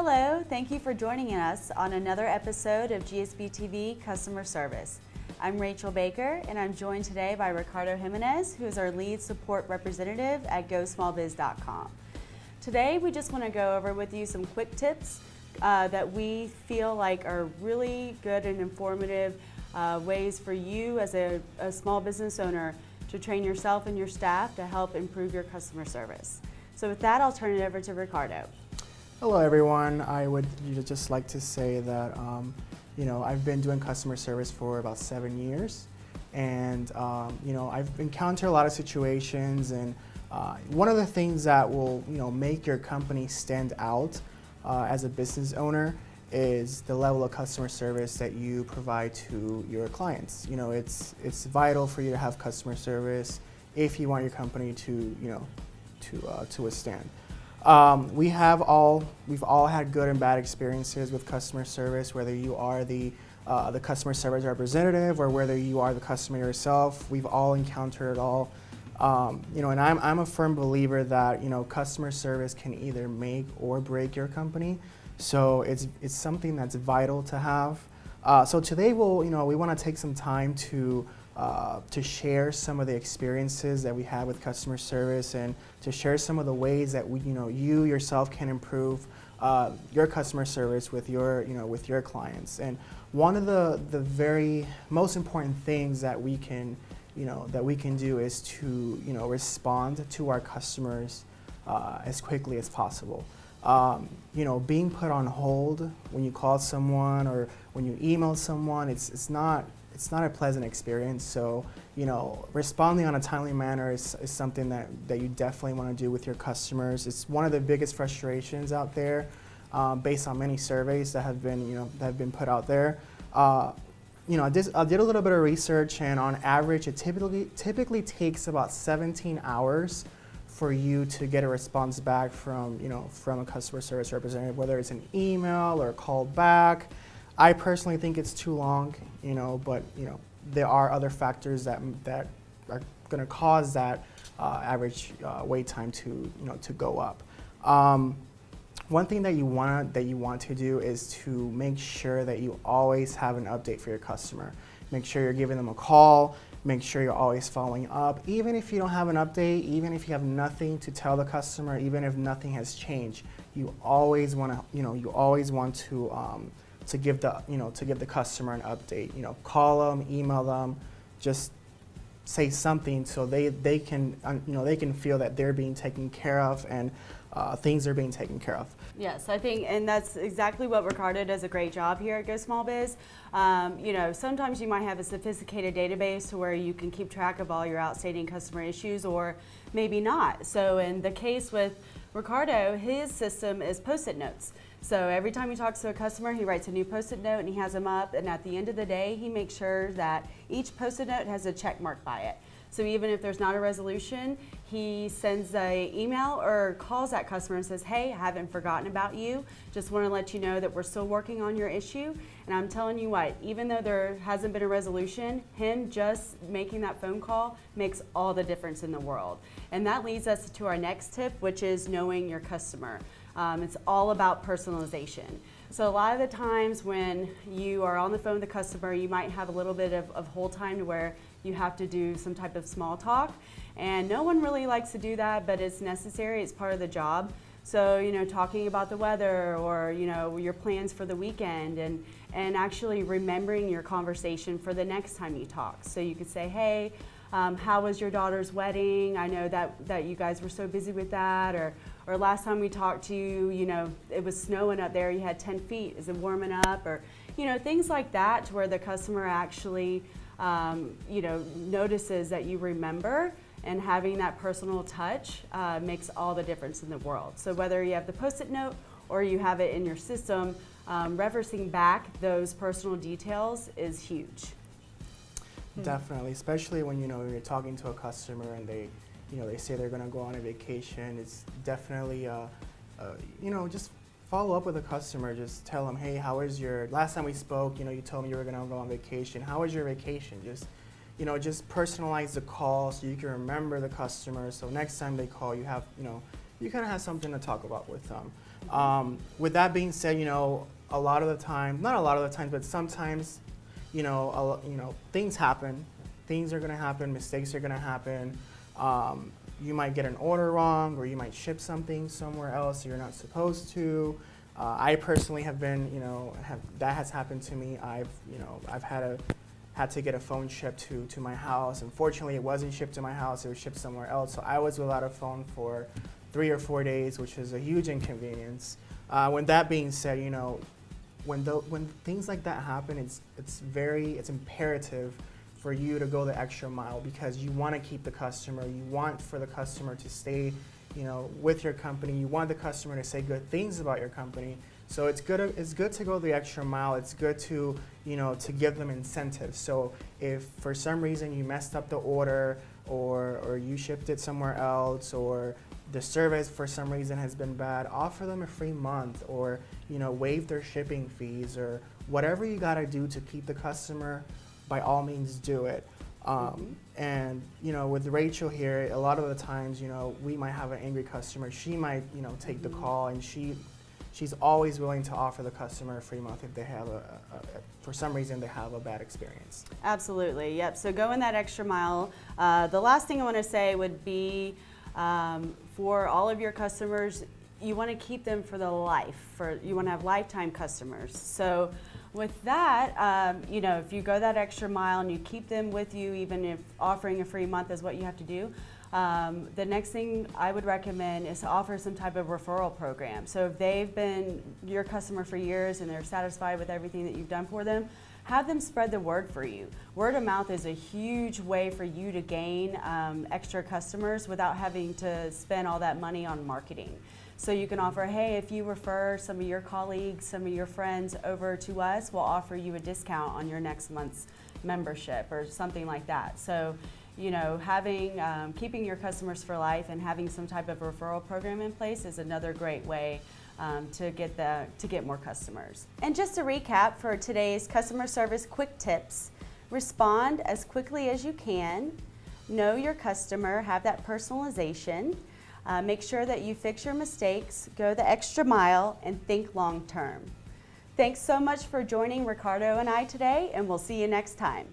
Hello, thank you for joining us on another episode of GSB TV Customer Service. I'm Rachel Baker, and I'm joined today by Ricardo Jimenez, who is our lead support representative at GoSmallBiz.com. Today, we just want to go over with you some quick tips that we feel like are really good and informative ways for you as a small business owner to train yourself and your staff to help improve your customer service. So with that, I'll turn it over to Ricardo. Hello everyone. I would just like to say that I've been doing customer service for about 7 years, and I've encountered a lot of situations, and one of the things that will make your company stand out as a business owner is the level of customer service that you provide to your clients. It's vital for you to have customer service if you want your company to withstand. We've all had good and bad experiences with customer service, whether you are the customer service representative or whether you are the customer yourself. We've all encountered it all. And I'm a firm believer that customer service can either make or break your company. So it's something that's vital to have. So today we want to take some time to share some of the experiences that we have with customer service, and to share some of the ways that you yourself can improve your customer service with your clients. And one of the very most important things that we can do is to respond to our customers as quickly as possible. Being put on hold when you call someone or when you email someone, it's not a pleasant experience. So, responding on a timely manner is something that you definitely want to do with your customers. It's one of the biggest frustrations out there, based on many surveys that have been put out there. I did a little bit of research, and on average, it typically takes about 17 hours for you to get a response back from a customer service representative, whether it's an email or a call back. I personally think it's too long, but there are other factors that are going to cause that average wait time to go up. One thing that you want to do is to make sure that you always have an update for your customer. Make sure you're giving them a call. Make sure you're always following up. Even if you don't have an update, even if you have nothing to tell the customer, even if nothing has changed, you always want to give the customer an update. Call them, email them, just say something so they can feel that they're being taken care of, and things are being taken care of. Yes, I think, and that's exactly what Ricardo does a great job here at Go Small Biz. Sometimes you might have a sophisticated database to where you can keep track of all your outstanding customer issues, or maybe not. So in the case with Ricardo, his system is Post-it notes. So every time he talks to a customer, he writes a new Post-it note and he has them up, and at the end of the day, he makes sure that each Post-it note has a check mark by it. So even if there's not a resolution, he sends an email or calls that customer and says, hey, I haven't forgotten about you. Just want to let you know that we're still working on your issue. And I'm telling you what, even though there hasn't been a resolution, him just making that phone call makes all the difference in the world. And that leads us to our next tip, which is knowing your customer. It's all about personalization. So a lot of the times when you are on the phone with a customer, you might have a little bit of hold time to where you have to do some type of small talk. And no one really likes to do that, but it's necessary, it's part of the job. So, talking about the weather, or, your plans for the weekend, and actually remembering your conversation for the next time you talk. So you could say, hey, how was your daughter's wedding? I know that you guys were so busy with that. Or last time we talked to you, it was snowing up there, you had 10 feet. Is it warming up? Or, things like that, to where the customer actually, notices that you remember, and having that personal touch makes all the difference in the world. So whether you have the Post-it note or you have it in your system, referencing back those personal details is huge. Definitely, especially when you're talking to a customer and they say they're going to go on a vacation. It's definitely just follow up with a customer. Just tell them, hey, how was your last time we spoke? You told me you were going to go on vacation. How was your vacation? Just personalize the call so you can remember the customer. So next time they call, you have you kind of have something to talk about with them. With that being said, a lot of the time, not a lot of the times, but sometimes, things happen. Things are going to happen. Mistakes are going to happen. You might get an order wrong, or you might ship something somewhere else you're not supposed to. I personally have been, that has happened to me. I've had to get a phone shipped to my house. Unfortunately, it wasn't shipped to my house. It was shipped somewhere else. So I was without a phone for 3 or 4 days, which is a huge inconvenience. With that being said, when things like that happen, it's imperative for you to go the extra mile, because you want to keep the customer. You want for the customer to stay, with your company. You want the customer to say good things about your company. So it's good to go the extra mile. It's good to, to give them incentives. So if for some reason you messed up the order, or you shipped it somewhere else, or the service for some reason has been bad, offer them a free month, or waive their shipping fees, or whatever you got to do to keep the customer. By all means, do it. And with Rachel here, a lot of the times, we might have an angry customer. She might, take the call, and she's always willing to offer the customer a free month if they have for some reason they have a bad experience. Absolutely, yep. So going that extra mile. The last thing I want to say would be, for all of your customers, you want to keep them for the life. You want to have lifetime customers. So with that, if you go that extra mile and you keep them with you, even if offering a free month is what you have to do, the next thing I would recommend is to offer some type of referral program. So if they've been your customer for years and they're satisfied with everything that you've done for them, have them spread the word for you. Word of mouth is a huge way for you to gain extra customers without having to spend all that money on marketing. So you can offer, hey, if you refer some of your colleagues, some of your friends over to us, we'll offer you a discount on your next month's membership or something like that. So, keeping your customers for life and having some type of referral program in place is another great way to get more customers. And just to recap for today's customer service quick tips: respond as quickly as you can, know your customer, have that personalization. Make sure that you fix your mistakes, go the extra mile, and think long term. Thanks so much for joining Ricardo and I today, and we'll see you next time.